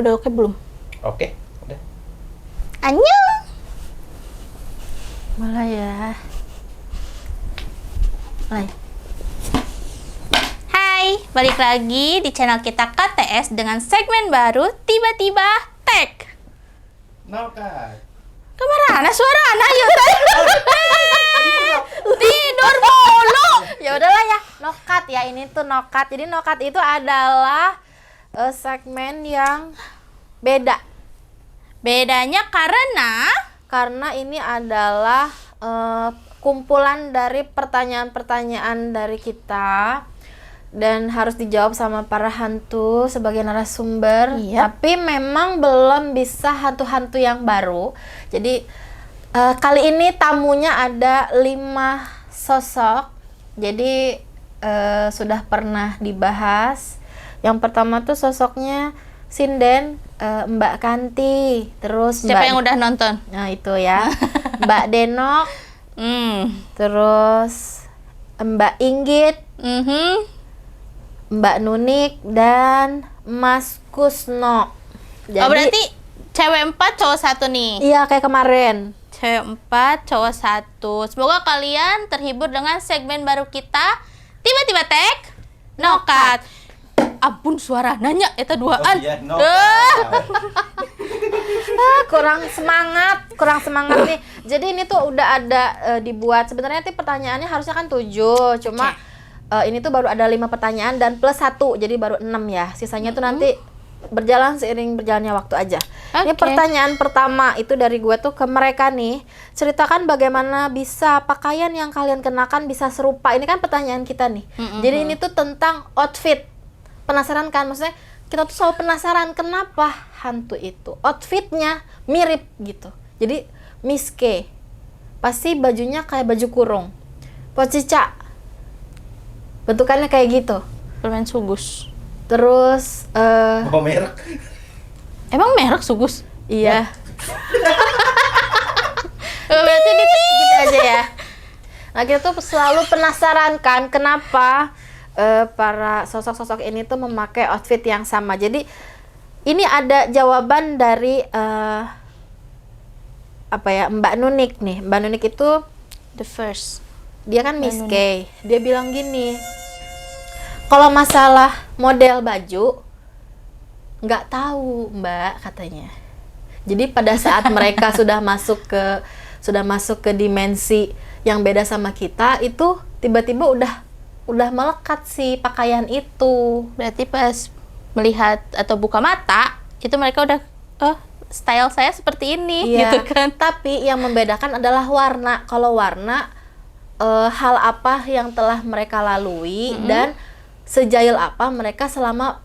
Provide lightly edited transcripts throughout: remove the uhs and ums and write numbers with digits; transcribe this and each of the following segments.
udah oke belum? Oke, udah. Annyeong. Mulai ya. Mulai. Hai, balik lagi di channel kita KTS dengan segmen baru Tiba-Tiba Tech. Nokat. Kemana suara anak yuk tidur mulu. Ya udahlah ya, nokat ya, ini tuh nokat. Jadi nokat itu adalah segmen yang beda. Bedanya karena ini adalah kumpulan dari pertanyaan-pertanyaan dari kita dan harus dijawab sama para hantu sebagai narasumber. Tapi memang belum bisa hantu-hantu yang baru. Jadi kali ini tamunya ada 5 sosok. Jadi sudah pernah dibahas. Yang pertama tuh sosoknya Sinden, Mbak Kanti, terus siapa yang udah nonton? Nah itu ya, Mbak Denok, terus Mbak Inggit, Mbak Nunik, dan Mas Kusno. Jadi, oh berarti cewek 4 cowok 1 nih? Iya kayak kemarin. Cewek 4 cowok 1. Semoga kalian terhibur dengan segmen baru kita Tiba-Tiba Tech Nokat. Ampun suara nanya eta duaan. Oh, iya, Kurang semangat nih. Jadi ini tuh udah ada dibuat. Sebenarnya tuh pertanyaannya harusnya kan 7, cuma ini tuh baru ada 5 pertanyaan dan plus 1, jadi baru 6 ya. Sisanya tuh nanti berjalan seiring berjalannya waktu aja. Ini pertanyaan pertama itu dari gue tuh ke mereka nih. Ceritakan bagaimana bisa pakaian yang kalian kenakan bisa serupa. Ini kan pertanyaan kita nih. Jadi ini tuh tentang outfit. Penasaran kan? Maksudnya kita tuh selalu penasaran kenapa hantu itu outfitnya mirip gitu. Jadi Miss K pasti bajunya kayak baju kurung. Pocica bentukannya kayak gitu. Permen Sugus. Terus merek. Emang merek Sugus? Iya. Berarti gitu aja ya. Nah kita tuh selalu penasaran kan kenapa para sosok-sosok ini tuh memakai outfit yang sama. Jadi ini ada jawaban dari Mbak Nunik nih. Mbak Nunik itu The first. dia kan Miss K. Dia bilang gini, kalau masalah model baju nggak tahu Mbak katanya. Jadi pada saat mereka sudah masuk ke dimensi yang beda sama kita, itu tiba-tiba udah melekat si pakaian itu. Berarti pas melihat atau buka mata itu mereka udah style saya seperti ini gitu kan. Tapi yang membedakan adalah warna. Kalau warna hal apa yang telah mereka lalui dan sejail apa mereka selama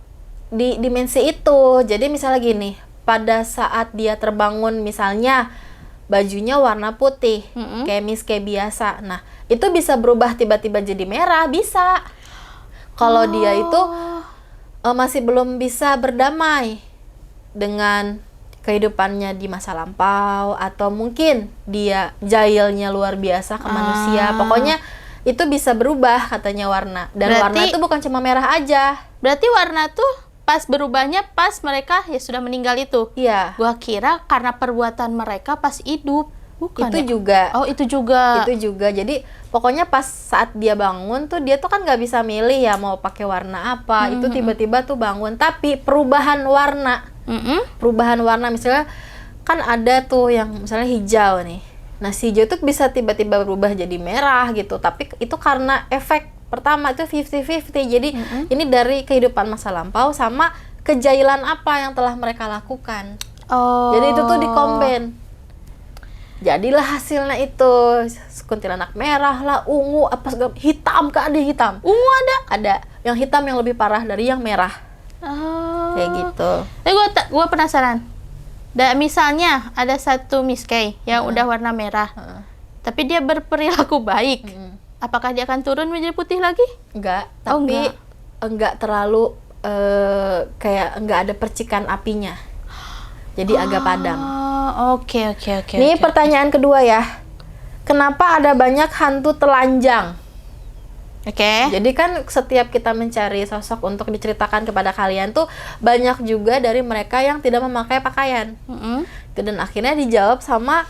di dimensi itu. Jadi misalnya gini, pada saat dia terbangun misalnya bajunya warna putih, kayak Miss K biasa. Nah, itu bisa berubah tiba-tiba jadi merah, bisa. Kalau dia itu masih belum bisa berdamai dengan kehidupannya di masa lampau, atau mungkin dia jahilnya luar biasa ke manusia. Pokoknya itu bisa berubah katanya warna. Dan warna itu bukan cuma merah aja. Berarti warna tuh pas berubahnya pas mereka ya sudah meninggal itu. Iya. Gua kira karena perbuatan mereka pas hidup. Bukan itu ya? juga. Oh, itu juga. Itu juga. Jadi pokoknya pas saat dia bangun tuh dia tuh kan nggak bisa milih ya mau pakai warna apa. Itu tiba-tiba tuh bangun. Tapi perubahan warna. Perubahan warna misalnya kan ada tuh yang misalnya hijau nih. Nah, si hijau tuh bisa tiba-tiba berubah jadi merah gitu. Tapi itu karena efek pertama itu 50-50. Jadi ini dari kehidupan masa lampau sama kejailan apa yang telah mereka lakukan. Jadi itu tuh dikomben. Jadilah hasilnya itu kuntilanak merah lah, ungu, apa segala, hitam, kan ada hitam. Ungu ada. Yang hitam yang lebih parah dari yang merah. Kayak gitu. Gue penasaran. Misalnya ada satu Miss K yang udah warna merah, tapi dia berperilaku baik. Apakah dia akan turun menjadi putih lagi? Enggak, tapi enggak terlalu kayak enggak ada percikan apinya. Jadi agak padam. Oke. Ini pertanyaan kedua ya. Kenapa ada banyak hantu telanjang? Oke. Jadi kan setiap kita mencari sosok untuk diceritakan kepada kalian tuh banyak juga dari mereka yang tidak memakai pakaian. Mm-mm. Dan akhirnya dijawab sama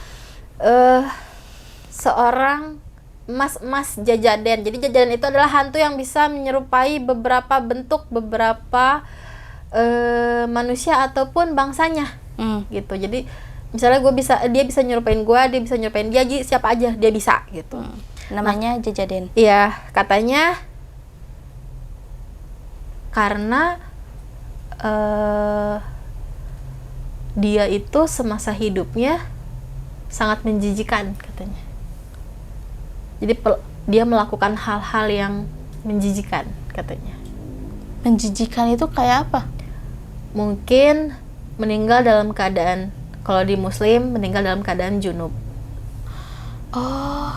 seorang Mas Jajaden. Jadi Jajaden itu adalah hantu yang bisa menyerupai beberapa bentuk beberapa manusia ataupun bangsanya. Gitu. Jadi misalnya dia bisa nyerupain gue, dia bisa nyerupain dia, jadi siapa aja dia bisa gitu. Namanya Jajaden. Iya, katanya karena dia itu semasa hidupnya sangat menjijikan katanya. Jadi dia melakukan hal-hal yang menjijikan katanya. Menjijikan itu kayak apa? Mungkin meninggal dalam keadaan, kalau di Muslim meninggal dalam keadaan junub. Oh,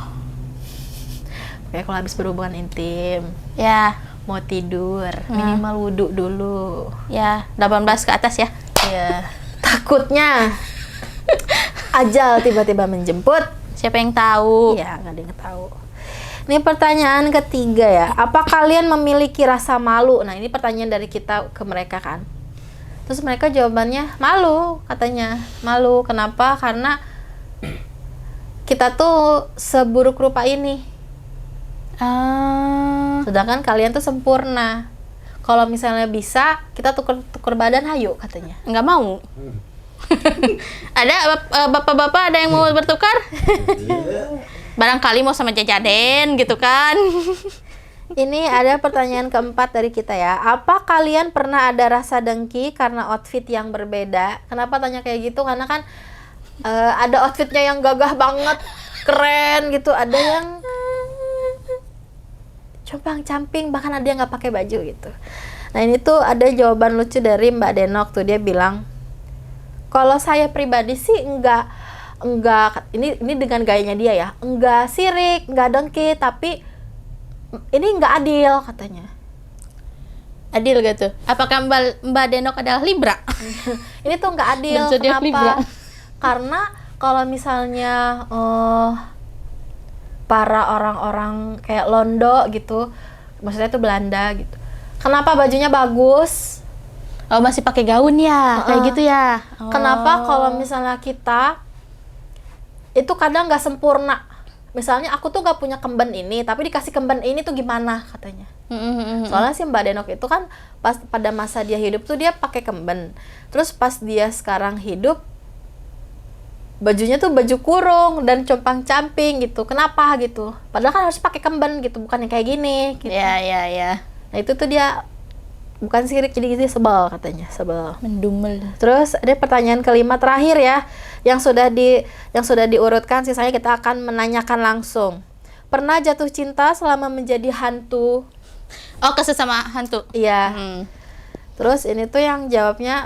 Kayak kalau habis berhubungan intim, ya, mau tidur, minimal wudhu dulu. ya, 18 ke atas ya. Ya, takutnya ajal tiba-tiba menjemput. Siapa yang tahu? Iya, nggak ada yang tahu. Ini pertanyaan ketiga ya. Apa kalian memiliki rasa malu? Nah, ini pertanyaan dari kita ke mereka kan. Terus mereka jawabannya malu, katanya. Malu, kenapa? Karena kita tuh seburuk rupa ini. Sedangkan kalian tuh sempurna. Kalau misalnya bisa, kita tuker badan, hayu katanya. Nggak mau. Ada bapak-bapak ada yang mau bertukar? Barangkali mau sama Jajaden gitu kan. Ini ada pertanyaan keempat dari kita ya. Apa kalian pernah ada rasa dengki karena outfit yang berbeda? Kenapa tanya kayak gitu? Karena kan ada outfitnya yang gagah banget, keren gitu. Ada yang compang-camping, bahkan ada yang nggak pakai baju gitu. Nah, ini tuh ada jawaban lucu dari Mbak Denok tuh. Dia bilang, kalau saya pribadi sih enggak ini dengan gayanya dia ya, enggak sirik, enggak dengki, tapi ini enggak adil katanya. Adil gak tuh? Apakah Mbak Denok adalah Libra? Ini tuh enggak adil. Berzodiak Libra. Kenapa? Karena kalau misalnya para orang-orang kayak Londo gitu, maksudnya itu Belanda gitu, kenapa bajunya bagus? Oh, masih pakai gaun ya, kayak gitu ya. Kenapa kalau misalnya kita itu kadang nggak sempurna? Misalnya aku tuh nggak punya kemben ini, tapi dikasih kemben ini tuh gimana katanya? Soalnya si Mbak Denok itu kan pas pada masa dia hidup tuh dia pakai kemben, terus pas dia sekarang hidup bajunya tuh baju kurung dan compang-camping gitu. Kenapa gitu? Padahal kan harus pakai kemben gitu, bukan yang kayak gini gitu. Ya. Nah, itu tuh dia bukan sirik, jadi gitu sebel katanya, sebel. Mendumel. Terus ada pertanyaan kelima terakhir ya, yang sudah diurutkan, sisanya kita akan menanyakan langsung. Pernah jatuh cinta selama menjadi hantu? Oh, ke sesama hantu. Iya. Terus ini tuh yang jawabnya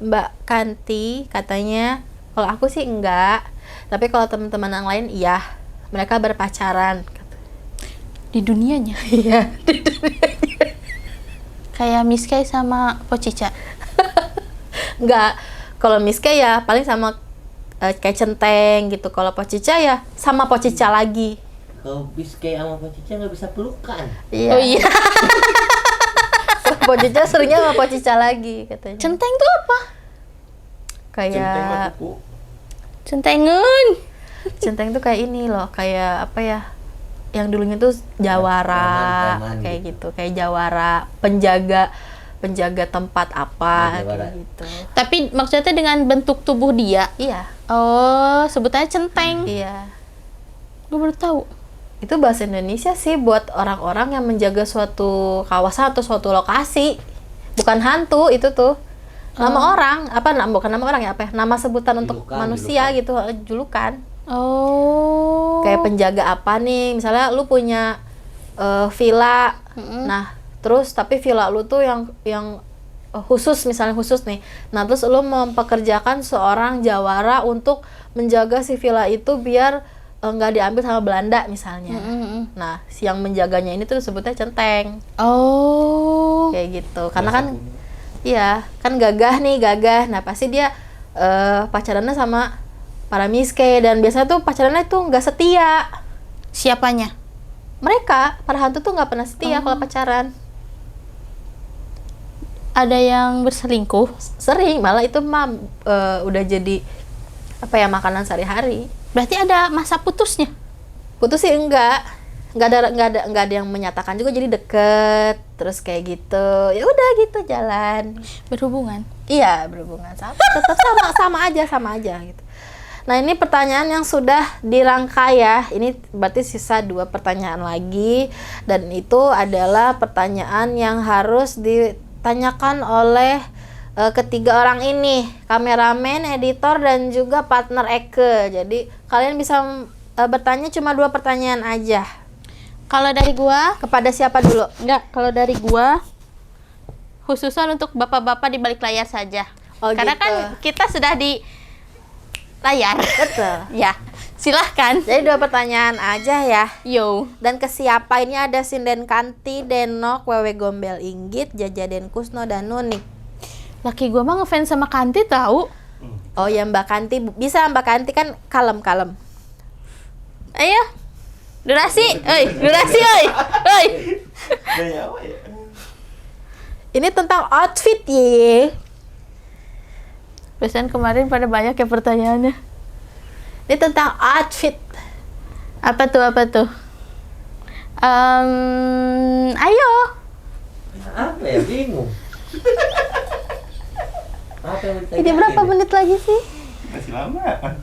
Mbak Kanti, katanya kalau aku sih enggak, tapi kalau teman-teman yang lain iya, mereka berpacaran. Di dunianya. Iya. Kayak Miss Kay sama Pocica. Enggak. Kalau Miske ya paling sama kayak Centeng gitu. Kalau Pocica ya sama Pocica lagi. Kalau Miske sama Pocica nggak bisa pelukan. Iya. Oh iya. Pocica seringnya sama Pocica lagi katanya. Centeng tuh apa? Kayak Centengun. Centeng tuh kayak ini loh, kayak apa ya? Yang dulunya tuh jawara, Preman kayak gitu. gitu, kayak jawara, penjaga tempat apa Jawara. kayak gitu. Tapi maksudnya dengan bentuk tubuh dia. Iya, Oh, sebutannya centeng. iya. Gue baru tahu. Itu bahasa Indonesia sih buat orang-orang yang menjaga suatu kawasan atau suatu lokasi. Bukan hantu itu tuh. Nama orang, bukan nama orang ya, apa ya? Nama sebutan untuk Julukan, manusia gitu, julukan. Oh. Kayak penjaga apa nih, misalnya lu punya villa, nah terus tapi villa lu tuh yang khusus, misalnya khusus nih, nah terus lu mempekerjakan seorang jawara untuk menjaga si villa itu biar nggak diambil sama Belanda misalnya. Nah, si yang menjaganya ini tuh sebutnya centeng, Oh. kayak gitu, karena kan iya kan gagah. Nah pasti dia pacarannya sama para miske, dan biasanya tuh pacarannya tuh nggak setia. Siapanya? Mereka para hantu tuh nggak pernah setia kalau pacaran. Ada yang berselingkuh. Sering, malah itu mah udah jadi apa ya, makanan sehari-hari. Berarti ada masa putusnya. Putus sih nggak ada yang menyatakan juga, jadi deket terus kayak gitu. Ya udah gitu jalan. Berhubungan. Iya, berhubungan tetap sama aja gitu. Nah, ini pertanyaan yang sudah dirangkai ya. Ini berarti sisa 2 pertanyaan lagi, dan itu adalah pertanyaan yang harus ditanyakan oleh ketiga orang ini, kameramen, editor, dan juga partner Eke. Jadi kalian bisa bertanya cuma 2 pertanyaan aja. Kalau dari gua, Kepada siapa dulu? enggak, kalau dari gua khususan untuk bapak-bapak di balik layar saja. Oh, Karena gitu. kan kita sudah di layar. Betul. Ya, silahkan. Jadi 2 pertanyaan aja ya. Yo. Dan ke siapa ini ada Sinden Kanti, Denok, Wewe Gombel Inggit, Jaja Den Kusno, dan Nunik. Laki gua mah ngefans sama Kanti tahu. Oh ya, Mbak Kanti, bisa Mbak Kanti kan kalem. Ayo. Durasi, oi. Ini tentang outfit ye. Pesan kemarin pada banyak ya pertanyaannya. Ini tentang outfit. Apa tuh? Ayo. Apa ya, bingung. Apa yang Ini berapa menit lagi sih? Masih lama.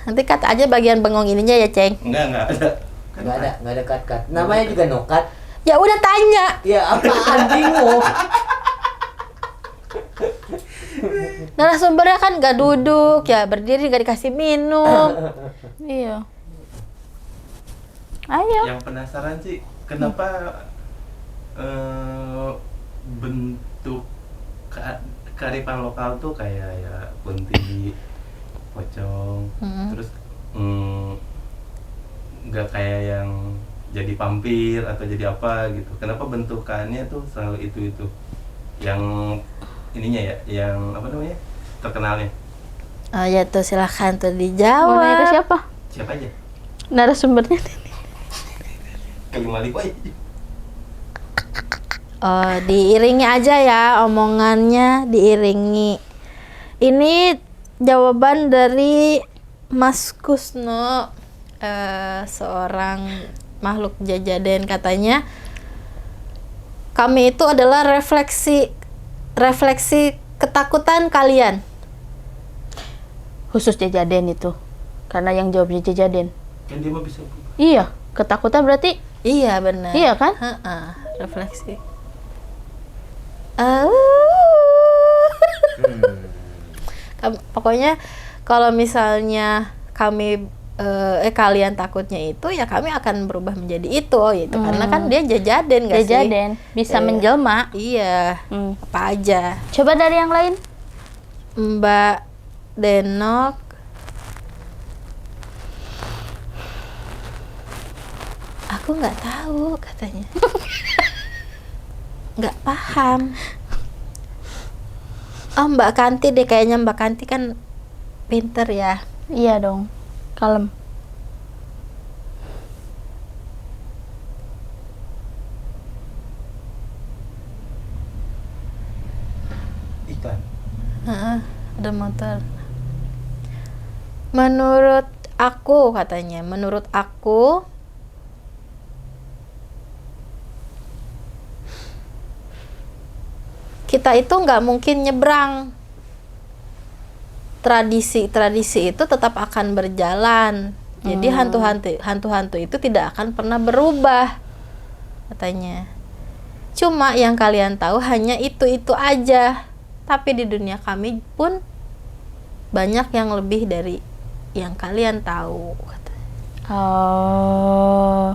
Nanti cut aja bagian bengong ininya ya, Ceng. Enggak ada. Nggak ada cut. Namanya juga no cut. Ya udah tanya. Ya apaan, bingung. Narasumbernya kan gak duduk, ya berdiri, gak dikasih minum. Iya. Ayo. Yang penasaran sih kenapa bentuk kearifan lokal tuh kayak ya kunti, pocong, terus nggak kayak yang jadi vampir atau jadi apa gitu. Kenapa bentukannya tuh selalu itu yang ininya ya, yang apa namanya, terkenalnya? Oh ya tuh, silahkan tuh Mau nanya ke dijawab. siapa? Siapa aja? Narasumbernya. Kalimali boy. Oh, diiringi aja ya, omongannya diiringi. Ini jawaban dari Mas Kusno, seorang makhluk jajaden. Katanya, kami itu adalah refleksi ketakutan kalian. Khusus Jajaden itu. Karena yang jawabnya Jajaden. Kan dia mah bisa berubah. Iya, ketakutan berarti Iya benar. iya kan? Heeh, refleksi. Pokoknya kalau misalnya kalian takutnya itu, ya kami akan berubah menjadi itu, gitu. Karena kan dia jajaden, nggak sih? Jajaden bisa menjelma. Iya. Apa aja. Coba dari yang lain. Mbak Denok. Aku nggak tahu katanya. Nggak paham. Oh, Mbak Kanti deh, kayaknya Mbak Kanti kan pinter ya. Iya dong. Kalem. Iklan. Heeh, ada motor. Menurut aku katanya, menurut aku kita itu nggak mungkin nyebrang. Tradisi itu tetap akan berjalan. Jadi hantu-hantu itu tidak akan pernah berubah katanya. Cuma yang kalian tahu hanya itu aja. Tapi di dunia kami pun banyak yang lebih dari yang kalian tahu katanya. Oh.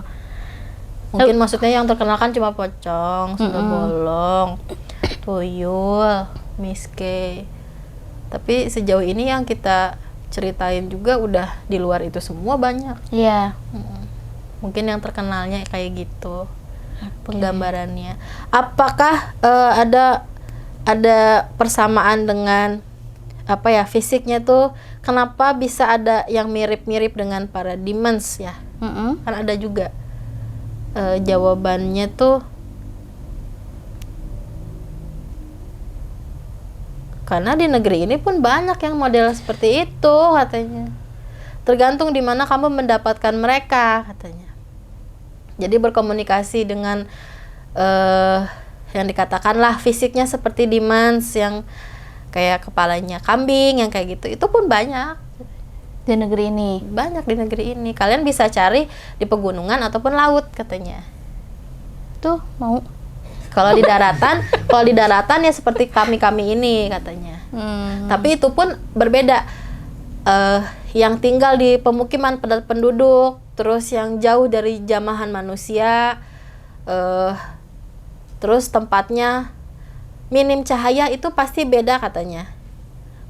Mungkin maksudnya yang terkenal kan cuma pocong, sundel bolong, tuyul, miske. Tapi sejauh ini yang kita ceritain juga udah di luar itu semua banyak. Iya. Mungkin yang terkenalnya kayak gitu. Penggambarannya. Apakah ada persamaan dengan apa ya, fisiknya tuh kenapa bisa ada yang mirip-mirip dengan para demons ya? Kan ada juga jawabannya tuh karena di negeri ini pun banyak yang model seperti itu katanya. Tergantung di mana kamu mendapatkan mereka katanya. Jadi berkomunikasi dengan yang dikatakanlah fisiknya seperti demons yang kayak kepalanya kambing yang kayak gitu. Itu pun banyak Di negeri ini. banyak di negeri ini. Kalian bisa cari di pegunungan ataupun laut katanya. Tuh mau. Kalau di daratan ya seperti kami ini katanya. Tapi itu pun berbeda. Yang tinggal di pemukiman padat penduduk, terus yang jauh dari jamahan manusia, terus tempatnya minim cahaya, itu pasti beda katanya.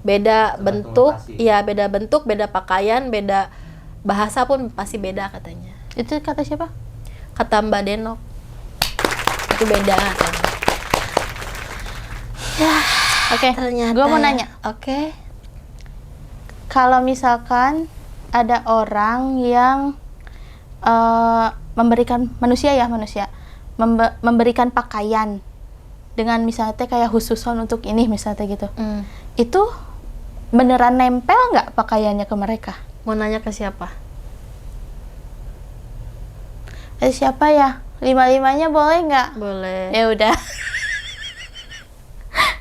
Beda Tergantung bentuk, lokasi. iya beda bentuk, beda pakaian, beda bahasa pun pasti beda katanya. Itu kata siapa? Kata Mbak Denok. Itu beda katanya. Oke. Ternyata. Gue mau nanya. Oke. Kalau misalkan ada orang yang memberikan manusia memberikan pakaian dengan misalnya teh kayak khususon untuk ini misalnya gitu, itu beneran nempel nggak pakaiannya ke mereka? Mau nanya ke siapa? Siapa ya? 5-5-nya boleh nggak? Boleh. Ya udah.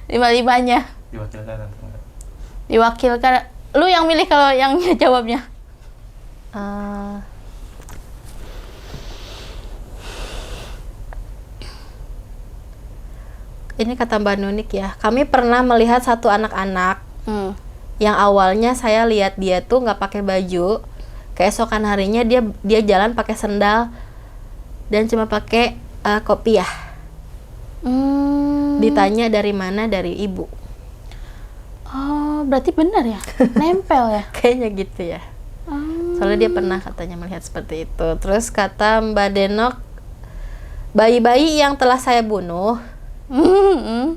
5-5-nya Diwakilkan atau enggak? diwakilkan. Lu yang milih kalau yang jawabnya. Ini kata Mbak Nunik ya. Kami pernah melihat satu anak-anak yang awalnya saya lihat dia tuh nggak pakai baju. Keesokan harinya dia jalan pakai sendal dan cuma pakai kopiah. Ditanya dari mana, dari ibu. Oh, berarti benar ya? Nempel ya? Kayaknya gitu ya. Soalnya dia pernah katanya melihat seperti itu. Terus kata Mbak Denok, bayi-bayi yang telah saya bunuh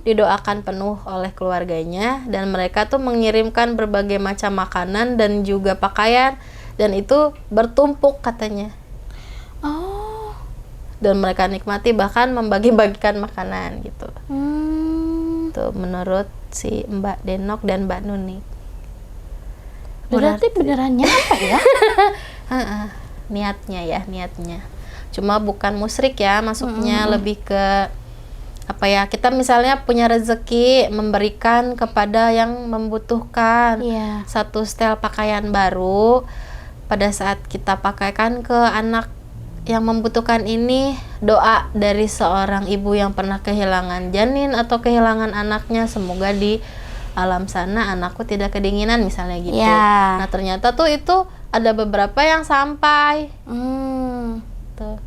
didoakan penuh oleh keluarganya, dan mereka tuh mengirimkan berbagai macam makanan dan juga pakaian, dan itu bertumpuk katanya. Oh. Dan mereka nikmati bahkan membagi-bagikan makanan gitu. Tuh menurut si Mbak Denok dan Mbak Nuni. Berarti beneran nyampe ya? Niatnya. Cuma bukan musyrik ya, masuknya lebih ke apa ya, kita misalnya punya rezeki memberikan kepada yang membutuhkan Iya. satu setel pakaian baru, pada saat kita pakaikan ke anak yang membutuhkan ini, doa dari seorang ibu yang pernah kehilangan janin atau kehilangan anaknya, semoga di alam sana anakku tidak kedinginan misalnya gitu. Ya. Nah ternyata tuh itu ada beberapa yang sampai tuh.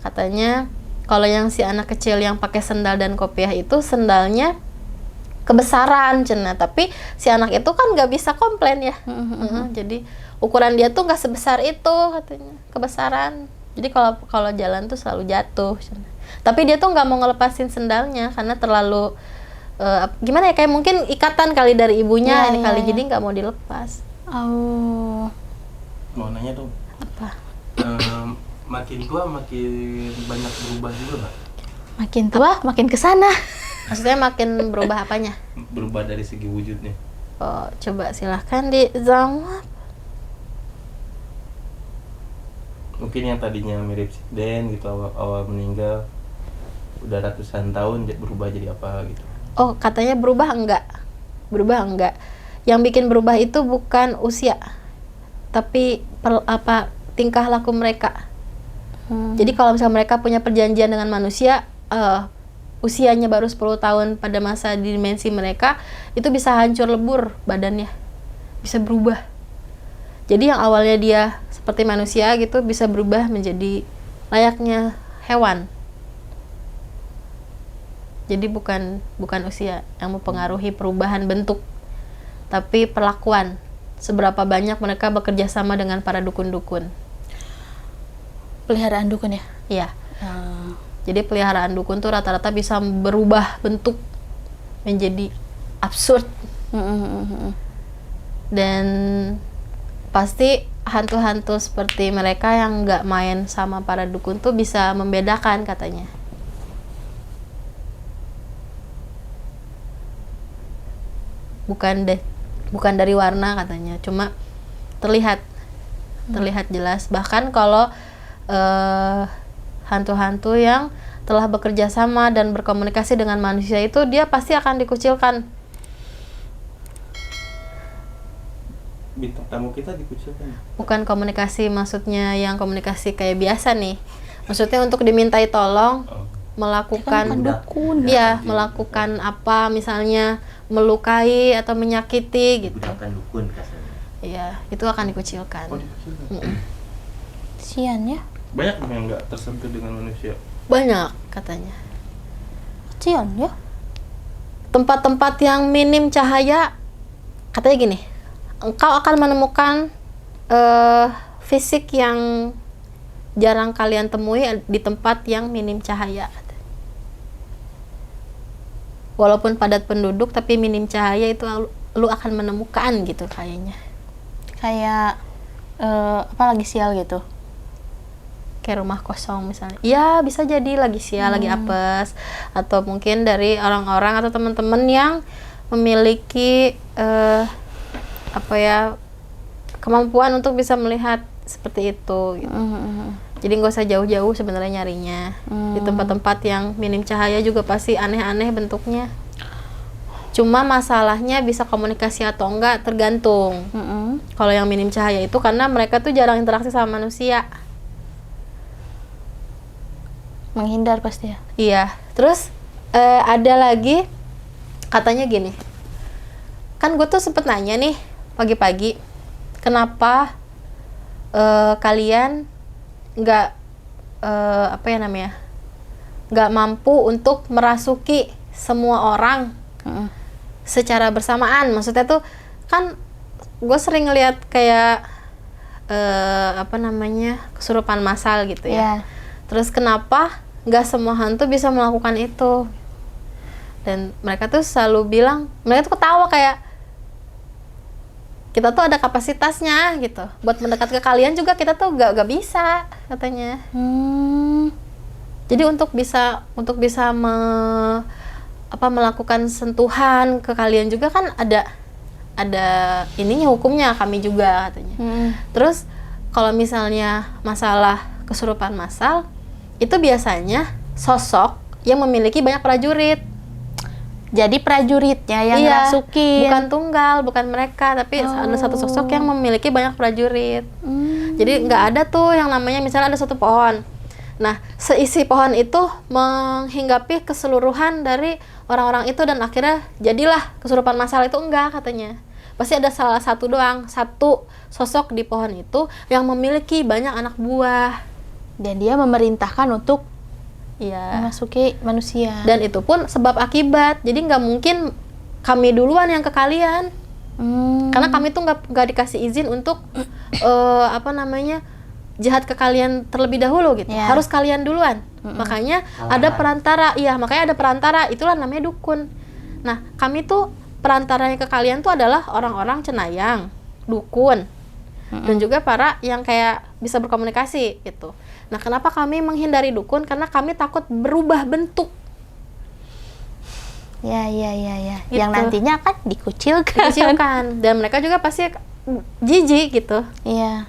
Katanya kalau yang si anak kecil yang pakai sendal dan kopiah itu sendalnya kebesaran cenah, tapi si anak itu kan nggak bisa komplain ya. Jadi ukuran dia tuh nggak sebesar itu katanya, kebesaran. Jadi kalau jalan tuh selalu jatuh cenah. Tapi dia tuh nggak mau ngelepasin sendalnya karena terlalu gimana ya, kayak mungkin ikatan kali dari ibunya ini kali, jadi nggak mau dilepas. Oh. Mau nanya dong. Apa? Makin tua makin banyak berubah juga nggak? Makin tua makin kesana. Maksudnya makin berubah apanya? Berubah dari segi wujudnya. Oh, coba silahkan dijawab. Mungkin yang tadinya mirip si Den gitu awal meninggal, udah ratusan tahun berubah jadi apa gitu. Oh, katanya berubah enggak? Berubah enggak? Yang bikin berubah itu bukan usia, tapi tingkah laku mereka. Jadi kalau misalnya mereka punya perjanjian dengan manusia, usianya baru 10 tahun pada masa dimensi mereka, itu bisa hancur lebur badannya, bisa berubah. Jadi yang awalnya dia seperti manusia gitu bisa berubah menjadi layaknya hewan. Jadi bukan usia yang mempengaruhi perubahan bentuk, tapi perlakuan. Seberapa banyak mereka bekerja sama dengan para dukun-dukun. Peliharaan dukun ya? Iya. Jadi peliharaan dukun tuh rata-rata bisa berubah bentuk menjadi absurd Dan pasti hantu-hantu seperti mereka yang nggak main sama para dukun tuh bisa membedakan katanya. Bukan dari warna katanya, cuma terlihat jelas. Bahkan kalau hantu-hantu yang telah bekerja sama dan berkomunikasi dengan manusia itu dia pasti akan dikucilkan. Bintang tamu kita dikucilkan. Bukan komunikasi maksudnya yang komunikasi kayak biasa nih. Maksudnya untuk dimintai tolong Oh. melakukan dukun. ya, melakukan apa misalnya melukai atau menyakiti gitu. Digunakan dukun kasarnya. Iya, itu akan dikucilkan. Oh, dikucilkan. Kasian ya. Banyak yang nggak tersentuh dengan manusia. Banyak katanya. Kasian ya. Tempat-tempat yang minim cahaya, katanya gini, engkau akan menemukan fisik yang jarang kalian temui di tempat yang minim cahaya. Walaupun padat penduduk tapi minim cahaya itu lu akan menemukan gitu kayaknya. Kayak apa lagi sial gitu. Kayak rumah kosong misalnya. Ya, bisa jadi lagi sial, lagi apes, atau mungkin dari orang-orang atau teman-teman yang memiliki apa ya, kemampuan untuk bisa melihat seperti itu gitu. Jadi nggak usah jauh-jauh sebenarnya nyarinya. Di tempat-tempat yang minim cahaya juga pasti aneh-aneh bentuknya. Cuma masalahnya bisa komunikasi atau enggak tergantung. Kalau yang minim cahaya itu karena mereka tuh jarang interaksi sama manusia. Menghindar pasti ya. Iya. Terus ada lagi katanya gini. Kan gue tuh sempet nanya nih pagi-pagi, kenapa kalian nggak apa ya namanya, nggak mampu untuk merasuki semua orang secara bersamaan. Maksudnya tuh kan gue sering ngeliat kayak apa namanya, kesurupan massal gitu ya. Terus kenapa nggak semua hantu bisa melakukan itu? Dan mereka tuh selalu bilang, mereka tuh ketawa kayak, kita tuh ada kapasitasnya gitu. Buat mendekat ke kalian juga kita tuh gak bisa katanya. Jadi untuk bisa melakukan sentuhan ke kalian juga kan ada ininya, hukumnya kami juga katanya. Terus kalau misalnya masalah kesurupan massal itu biasanya sosok yang memiliki banyak prajurit. Jadi prajuritnya yang Iya, rasukin. bukan tunggal, bukan mereka, tapi ada satu sosok yang memiliki banyak prajurit. Jadi nggak ada tuh yang namanya misalnya ada satu pohon. Nah, seisi pohon itu menghinggapi keseluruhan dari orang-orang itu dan akhirnya jadilah kesurupan massal itu, enggak katanya. Pasti ada salah satu doang, satu sosok di pohon itu yang memiliki banyak anak buah. Dan dia memerintahkan untuk Iya. memasuki manusia. Dan itu pun sebab akibat. Jadi nggak mungkin kami duluan yang ke kalian. Karena kami tuh nggak dikasih izin untuk apa namanya, jahat ke kalian terlebih dahulu gitu. Ya. Harus kalian duluan. Makanya ada perantara. Iya, makanya ada perantara. Itulah namanya dukun. Nah, kami tuh perantaranya ke kalian tuh adalah orang-orang cenayang, dukun, dan juga para yang kayak bisa berkomunikasi gitu. Nah, kenapa kami menghindari dukun? Karena kami takut berubah bentuk. Ya. Gitu. Yang nantinya akan dikucilkan. Dikucilkan. Dan mereka juga pasti jijik gitu. Iya.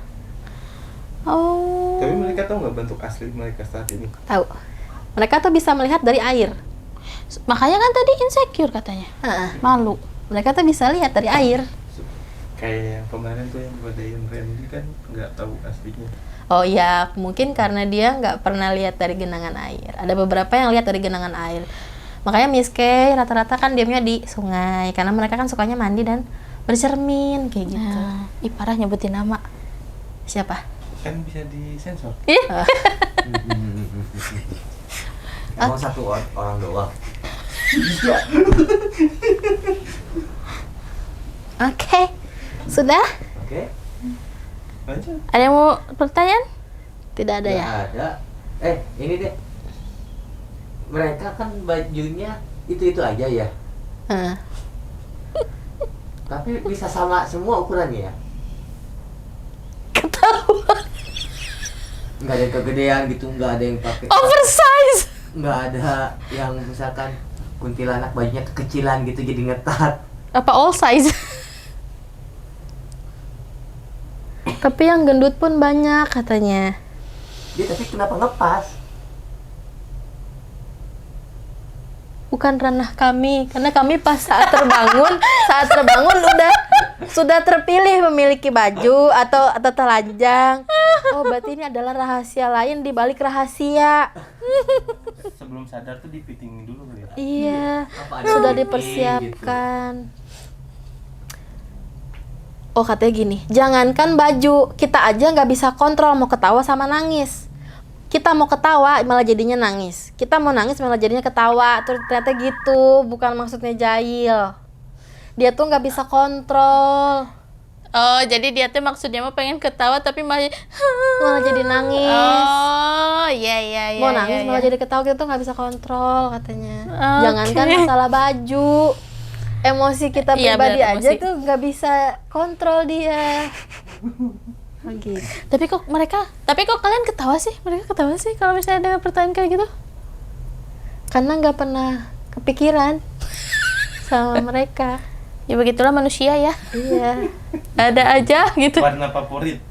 Oh. Tapi mereka tahu nggak bentuk asli mereka saat ini? Tahu. Mereka tuh bisa melihat dari air. Makanya kan tadi insecure katanya. Malu. Mereka tuh bisa lihat dari air. Kayak yang kemarin tuh yang Badayan Randy kan nggak tahu aslinya. Oh iya, mungkin karena dia nggak pernah lihat dari genangan air. Ada beberapa yang lihat dari genangan air. Makanya Miss Kay rata-rata kan diamnya di sungai, karena mereka kan sukanya mandi dan bercermin kayak gitu. Ih, parah nyebutin nama. Siapa? Kan bisa disensor. Emang satu orang doang. Oke. Sudah? Oke. Lanjut. Ada yang mau pertanyaan? Tidak ada ya? Nggak ada. Ini deh. Mereka kan bajunya itu aja ya. Heeh. Tapi bisa sama semua ukurannya ya? Ketahuan. Nggak ada yang kegedean gitu, nggak ada yang pakai, Oversize. nggak ada yang misalkan kuntilanak bajunya kekecilan gitu jadi ngetat. Apa all size? Tapi yang gendut pun banyak katanya. Dia tapi kenapa ngepas? Bukan ranah kami, karena kami pas saat terbangun sudah terpilih memiliki baju atau telanjang. Oh, berarti ini adalah rahasia lain di balik rahasia. Sebelum sadar tuh dipiting dulu kali ya. Iya, Apa ada sudah fitting dipersiapkan. Oh, katanya gini, jangankan baju, kita aja nggak bisa kontrol mau ketawa sama nangis. Kita mau ketawa malah jadinya nangis. Kita mau nangis malah jadinya ketawa. Terus ternyata gitu, bukan maksudnya jahil. Dia tuh nggak bisa kontrol, Oh, jadi dia tuh maksudnya mau pengen ketawa tapi malah malah jadi nangis. Oh, iya iya iya. Mau nangis iya, malah iya. jadi ketawa, kita tuh nggak bisa kontrol katanya. Oke. Jangankan masalah baju, emosi kita Iya, pribadi benar, aja emosi. tuh nggak bisa kontrol dia. Oh, gitu. Tapi kok kalian ketawa sih? Mereka ketawa sih kalau misalnya ada pertanyaan kayak gitu? Karena nggak pernah kepikiran sama mereka. Ya begitulah manusia ya. Iya. Ada aja gitu. Warna favorit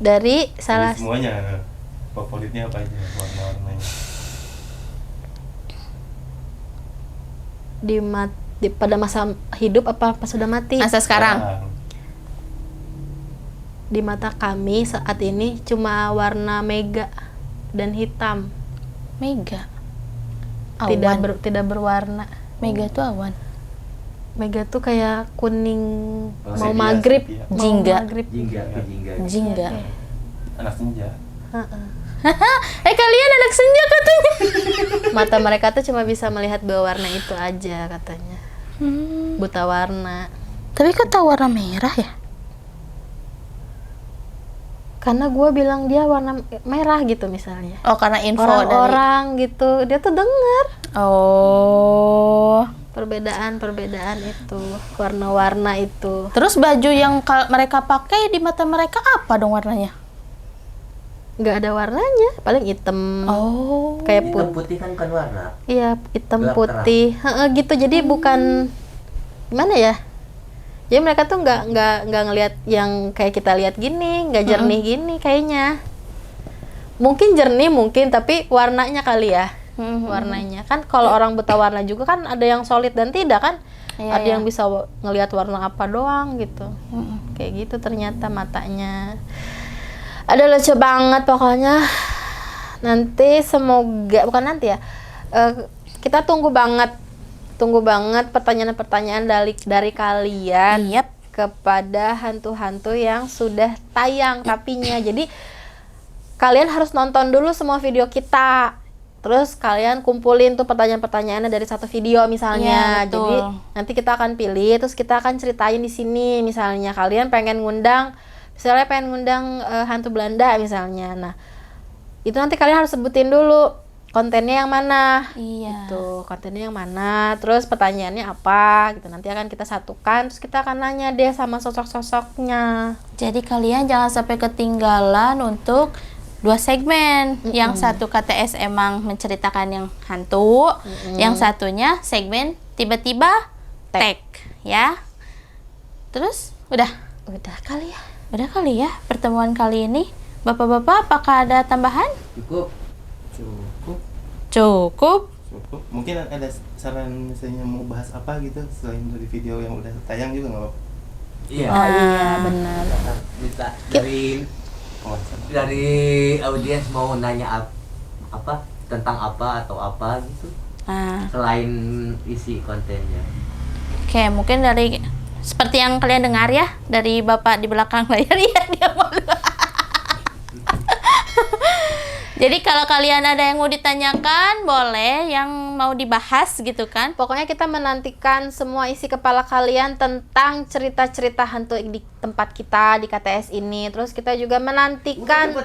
Dari dari salah semuanya. Favoritnya apa aja warna-warnanya? pada masa hidup apa pas sudah mati? Masa sekarang. Di mata kami saat ini cuma warna mega dan hitam. Mega. Tidak berwarna. Mega tuh awan. Mega tuh kayak kuning Oh, mau sepia, maghrib, sepia. mau Jingga. maghrib. Jingga, jingga. Jingga. Anak senja. Heeh. Kalian anak senja katanya. Mata mereka tuh cuma bisa melihat dua warna itu aja katanya. Buta warna. Tapi kata warna merah ya? Karena gue bilang dia warna merah gitu misalnya. Oh, karena info Orang-orang gitu, dia tuh denger Oh. perbedaan itu, warna-warna itu. Terus baju yang mereka pakai di mata mereka apa dong warnanya? Nggak ada warnanya, paling hitam. Oh. Kayak Hitam putih kan bukan warna. Iya, hitam Gelap putih. Heeh, gitu. Jadi bukan gimana ya? Jadi mereka tuh nggak ngelihat yang kayak kita lihat gini, nggak jernih gini kayaknya. Mungkin jernih mungkin, tapi warnanya kali ya. Warnanya kan kalau orang buta warna juga kan ada yang solid dan tidak kan. Iya, Ada iya. yang bisa ngelihat warna apa doang gitu. Kayak gitu ternyata matanya. Ada lucu banget pokoknya. Nanti semoga bukan nanti ya. Kita tunggu banget pertanyaan-pertanyaan dari kalian Yap. kepada hantu-hantu yang sudah tayang tapinya. Jadi kalian harus nonton dulu semua video kita. Terus kalian kumpulin tuh pertanyaan-pertanyaannya dari satu video misalnya. Iya, betul. Jadi nanti kita akan pilih, terus kita akan ceritain di sini. Misalnya kalian pengen ngundang hantu Belanda misalnya. Nah, itu nanti kalian harus sebutin dulu kontennya yang mana. Iya. Tuh, kontennya yang mana, terus pertanyaannya apa gitu. Nanti akan kita satukan, terus kita akan nanya deh sama sosok-sosoknya. Jadi kalian jangan sampai ketinggalan untuk 2 segmen. Yang satu KTS emang menceritakan yang hantu, yang satunya segmen tiba-tiba tag ya. Terus udah Udah kali ya. pertemuan kali ini. Bapak-bapak, apakah ada tambahan? Cukup. Cukup. Mungkin ada saran misalnya mau bahas apa gitu selain dari video yang udah tayang juga nggak apa-apa. Iya. Oh iya, benar. Bisa dari audiens mau nanya apa tentang apa atau apa gitu Nah, selain isi kontennya. oke, mungkin dari seperti yang kalian dengar ya dari Bapak di belakang layar ya dia mau. Jadi kalau kalian ada yang mau ditanyakan, boleh yang mau dibahas gitu kan. Pokoknya kita menantikan semua isi kepala kalian tentang cerita-cerita hantu di tempat kita di KTS ini. Terus kita juga menantikan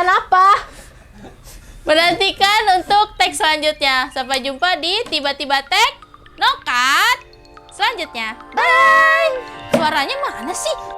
apa? Menantikan untuk tag selanjutnya. Sampai jumpa di tiba-tiba tag Nokat selanjutnya. Bye. Suaranya mana sih?